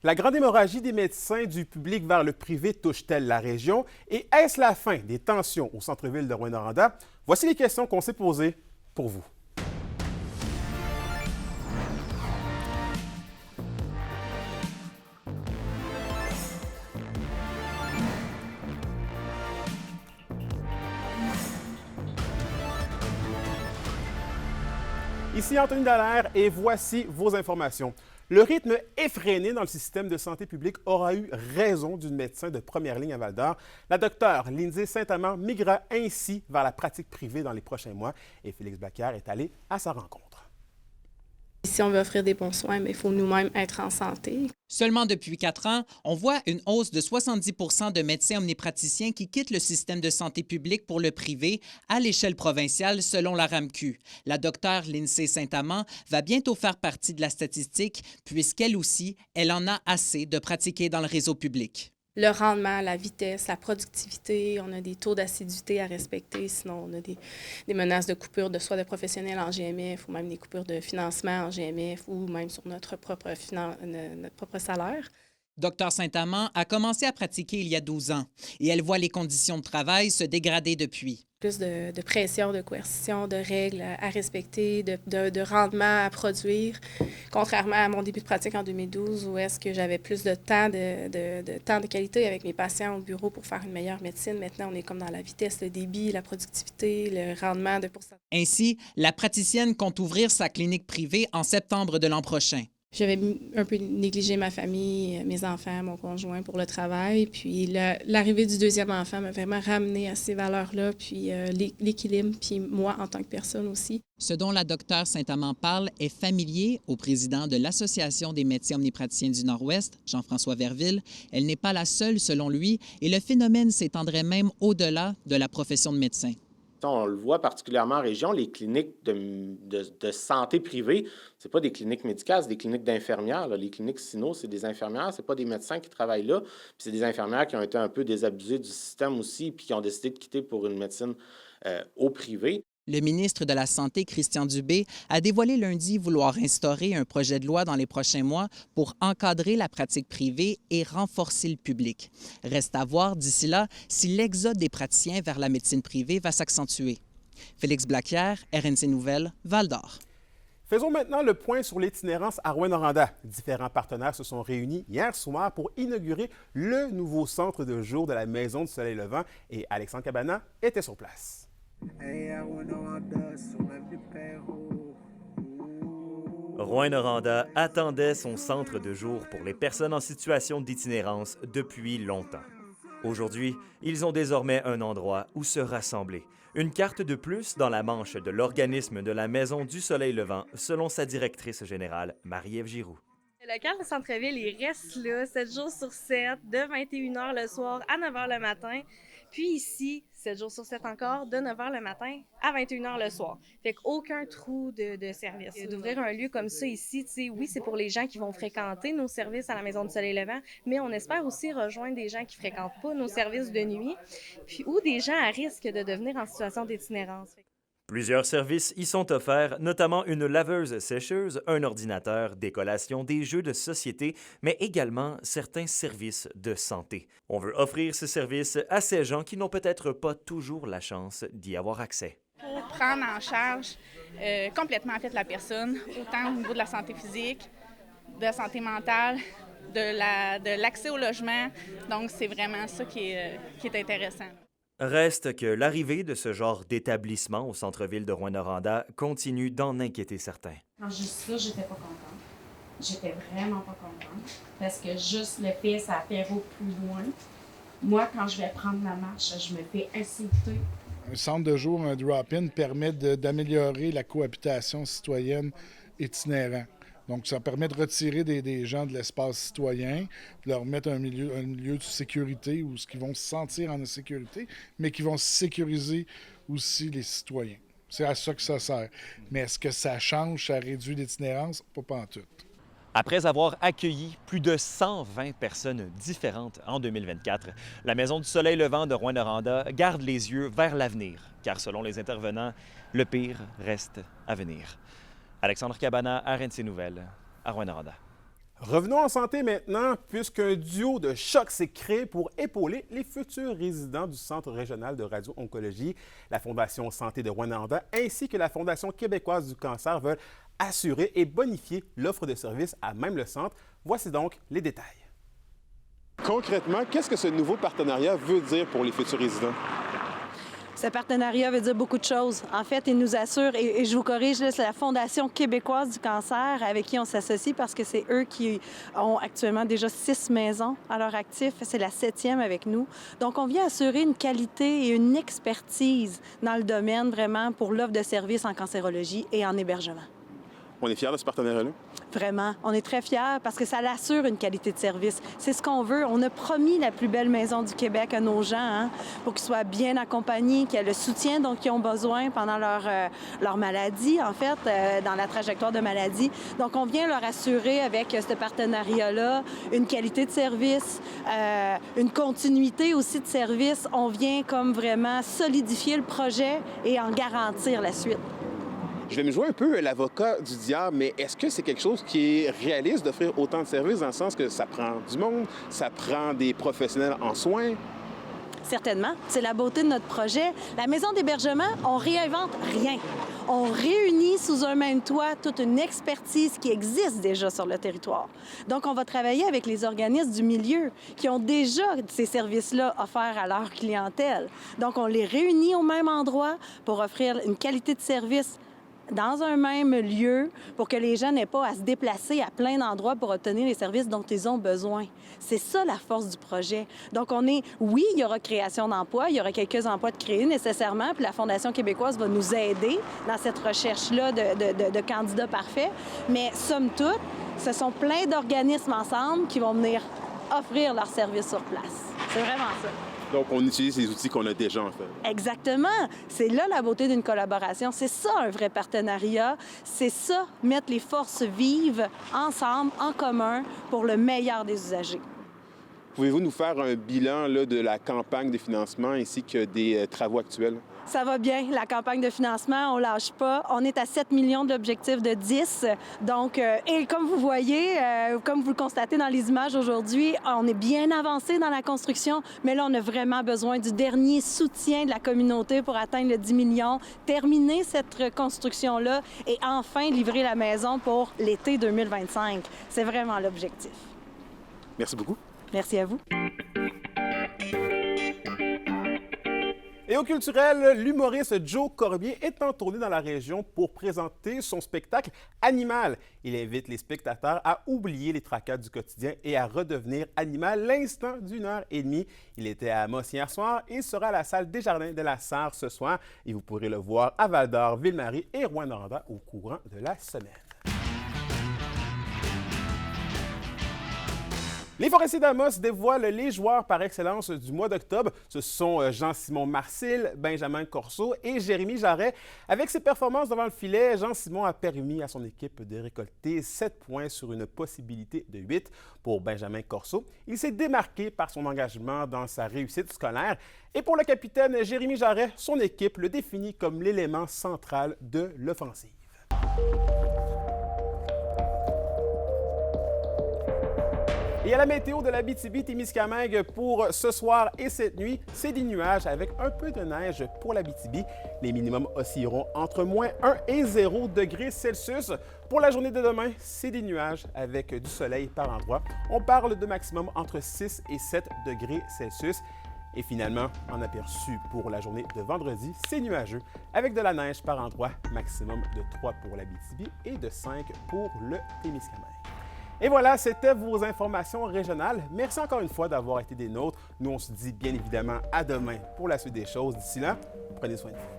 La grande hémorragie des médecins du public vers le privé touche-t-elle la région? Et est-ce la fin des tensions au centre-ville de Rouyn-Noranda? Voici les questions qu'on s'est posées pour vous. Ici Anthony Dallaire et voici vos informations. Le rythme effréné dans le système de santé publique aura eu raison d'une médecin de première ligne à Val-d'Or. La docteure Lindsay Saint-Amand migrera ainsi vers la pratique privée dans les prochains mois et Félix Blacquière est allé à sa rencontre. Si on veut offrir des bons soins, il faut nous-mêmes être en santé. Seulement depuis 4 ans, on voit une hausse de 70 de médecins omnipraticiens qui quittent le système de santé publique pour le privé à l'échelle provinciale, selon la RAMQ. La docteure Lindsay Saint-Amand va bientôt faire partie de la statistique, puisqu'elle aussi, elle en a assez de pratiquer dans le réseau public. Le rendement, la vitesse, la productivité, on a des taux d'assiduité à respecter, sinon on a des menaces de coupure de soit de professionnels en GMF ou même des coupures de financement en GMF ou même sur notre propre salaire. Dr Saint-Amand a commencé à pratiquer il y a 12 ans et elle voit les conditions de travail se dégrader depuis. Plus de pression, de coercition, de règles à respecter, de rendement à produire, contrairement à mon début de pratique en 2012 où est-ce que j'avais plus de temps de qualité avec mes patients au bureau pour faire une meilleure médecine. Maintenant, on est comme dans la vitesse, le débit, la productivité, le rendement de pourcentage. Ainsi, la praticienne compte ouvrir sa clinique privée en septembre de l'an prochain. J'avais un peu négligé ma famille, mes enfants, mon conjoint pour le travail. Puis l'arrivée du deuxième enfant m'a vraiment ramené à ces valeurs-là, puis l'équilibre, puis moi en tant que personne aussi. Ce dont la docteure Saint-Amand parle est familier au président de l'Association des médecins omnipraticiens du Nord-Ouest, Jean-François Verville. Elle n'est pas la seule, selon lui, et le phénomène s'étendrait même au-delà de la profession de médecin. On le voit particulièrement en région, les cliniques de santé privée, ce n'est pas des cliniques médicales, c'est des cliniques d'infirmières. Les cliniques SINO, c'est des infirmières, ce n'est pas des médecins qui travaillent là. Puis c'est des infirmières qui ont été un peu désabusées du système aussi, puis qui ont décidé de quitter pour une médecine au privé. Le ministre de la Santé, Christian Dubé, a dévoilé lundi vouloir instaurer un projet de loi dans les prochains mois pour encadrer la pratique privée et renforcer le public. Reste à voir d'ici là si l'exode des praticiens vers la médecine privée va s'accentuer. Félix Blacquière, RNC Nouvelles, Val-d'Or. Faisons maintenant le point sur l'itinérance à Rouyn-Noranda. Différents partenaires se sont réunis hier soir pour inaugurer le nouveau centre de jour de la Maison du Soleil Levant et Alexandre Cabana était sur place. Rouyn-Noranda attendait son centre de jour pour les personnes en situation d'itinérance depuis longtemps. Aujourd'hui, ils ont désormais un endroit où se rassembler. Une carte de plus dans la manche de l'organisme de la Maison du Soleil Levant, selon sa directrice générale, Marie-Ève Giroux. Le cœur de centre-ville, il reste là 7 jours sur 7, de 21h le soir à 9h le matin. Puis ici, 7 jours sur 7 encore, de 9h le matin à 21h le soir. Fait qu'aucun trou de service. D'ouvrir un lieu comme ça ici, tu sais, oui, c'est pour les gens qui vont fréquenter nos services à la Maison du Soleil Levant, mais on espère aussi rejoindre des gens qui ne fréquentent pas nos services de nuit, puis ou des gens à risque de devenir en situation d'itinérance. Plusieurs services y sont offerts, notamment une laveuse-sécheuse, un ordinateur, des collations, des jeux de société, mais également certains services de santé. On veut offrir ce service à ces gens qui n'ont peut-être pas toujours la chance d'y avoir accès. Pour prendre en charge complètement en fait, la personne, autant au niveau de la santé physique, de la santé mentale, de l'accès au logement. Donc, c'est vraiment ça qui est intéressant. Reste que l'arrivée de ce genre d'établissement au centre-ville de Rouyn-Noranda continue d'en inquiéter certains. Quand j'ai su ça, j'étais pas contente. J'étais vraiment pas contente parce que juste le fait, ça apéro plus loin. Moi, quand je vais prendre la marche, je me fais insulter. Un centre de jour, un drop-in, permet d'améliorer la cohabitation citoyenne itinérante. Donc, ça permet de retirer des gens de l'espace citoyen, de leur mettre un lieu de sécurité où ils vont se sentir en sécurité, mais qui vont sécuriser aussi les citoyens. C'est à ça que ça sert. Mais est-ce que ça change, ça réduit l'itinérance? Pas pantoute. Après avoir accueilli plus de 120 personnes différentes en 2024, la Maison du Soleil Levant de Rouyn-Noranda garde les yeux vers l'avenir, car selon les intervenants, le pire reste à venir. Alexandre Cabana, RNC Nouvelles, à Rouyn-Noranda. Revenons en santé maintenant, puisqu'un duo de choc s'est créé pour épauler les futurs résidents du Centre régional de radio-oncologie. La Fondation Santé de Rwanda ainsi que la Fondation québécoise du cancer veulent assurer et bonifier l'offre de services à même le centre. Voici donc les détails. Concrètement, qu'est-ce que ce nouveau partenariat veut dire pour les futurs résidents? Ce partenariat veut dire beaucoup de choses. En fait, il nous assure, et je vous corrige, c'est la Fondation québécoise du cancer avec qui on s'associe parce que c'est eux qui ont actuellement déjà 6 maisons à leur actif. C'est la 7e avec nous. Donc, on vient assurer une qualité et une expertise dans le domaine vraiment pour l'offre de services en cancérologie et en hébergement. On est fiers de ce partenariat-là? Vraiment. On est très fiers parce que ça assure une qualité de service. C'est ce qu'on veut. On a promis la plus belle maison du Québec à nos gens pour qu'ils soient bien accompagnés, qu'ils aient le soutien dont ils ont besoin pendant leur maladie, en fait, dans la trajectoire de maladie. Donc, on vient leur assurer avec ce partenariat-là une qualité de service, une continuité aussi de service. On vient comme vraiment solidifier le projet et en garantir la suite. Je vais me jouer un peu l'avocat du diable, mais est-ce que c'est quelque chose qui est réaliste d'offrir autant de services dans le sens que ça prend du monde, ça prend des professionnels en soins? Certainement. C'est la beauté de notre projet. La maison d'hébergement, on réinvente rien. On réunit sous un même toit toute une expertise qui existe déjà sur le territoire. Donc, on va travailler avec les organismes du milieu qui ont déjà ces services-là offerts à leur clientèle. Donc, on les réunit au même endroit pour offrir une qualité de service dans un même lieu pour que les gens n'aient pas à se déplacer à plein d'endroits pour obtenir les services dont ils ont besoin. C'est ça la force du projet. Donc, oui, il y aura création d'emplois, il y aura quelques emplois de créer nécessairement, puis la Fondation québécoise va nous aider dans cette recherche-là de candidats parfaits, mais somme toute, ce sont plein d'organismes ensemble qui vont venir offrir leurs services sur place. C'est vraiment ça. Donc, on utilise les outils qu'on a déjà, en fait. Exactement. C'est là la beauté d'une collaboration. C'est ça, un vrai partenariat. C'est ça, mettre les forces vives ensemble, en commun, pour le meilleur des usagers. Pouvez-vous nous faire un bilan là, de la campagne de financement ainsi que des travaux actuels? Ça va bien. La campagne de financement, on lâche pas. On est à 7 millions de l'objectif de 10. Donc, et comme vous voyez, comme vous le constatez dans les images aujourd'hui, on est bien avancé dans la construction, mais là, on a vraiment besoin du dernier soutien de la communauté pour atteindre le 10 millions, terminer cette construction-là et enfin livrer la maison pour l'été 2025. C'est vraiment l'objectif. Merci beaucoup. Merci à vous. Et au culturel, l'humoriste Joe Cormier est en tournée dans la région pour présenter son spectacle Animal. Il invite les spectateurs à oublier les tracas du quotidien et à redevenir animal l'instant d'1h30. Il était à Amos hier soir et sera à la salle Desjardins de la Sarre ce soir. Et vous pourrez le voir à Val-d'Or, Ville-Marie et Rouyn-Noranda au courant de la semaine. Les Forestiers d'Amos dévoilent les joueurs par excellence du mois d'octobre. Ce sont Jean-Simon Marcil, Benjamin Corso et Jérémy Jarret. Avec ses performances devant le filet, Jean-Simon a permis à son équipe de récolter 7 points sur une possibilité de 8. Pour Benjamin Corso, il s'est démarqué par son engagement dans sa réussite scolaire. Et pour le capitaine Jérémy Jarret, son équipe le définit comme l'élément central de l'offensive. Et à la météo de l'Abitibi-Témiscamingue pour ce soir et cette nuit, c'est des nuages avec un peu de neige pour l'Abitibi. Les minimums oscilleront entre moins 1 et 0 degrés Celsius. Pour la journée de demain, c'est des nuages avec du soleil par endroits. On parle de maximum entre 6 et 7 degrés Celsius. Et finalement, en aperçu pour la journée de vendredi, c'est nuageux avec de la neige par endroits, maximum de 3 pour l'Abitibi et de 5 pour le Témiscamingue. Et voilà, c'était vos informations régionales. Merci encore une fois d'avoir été des nôtres. Nous, on se dit bien évidemment à demain pour la suite des choses. D'ici là, prenez soin de vous.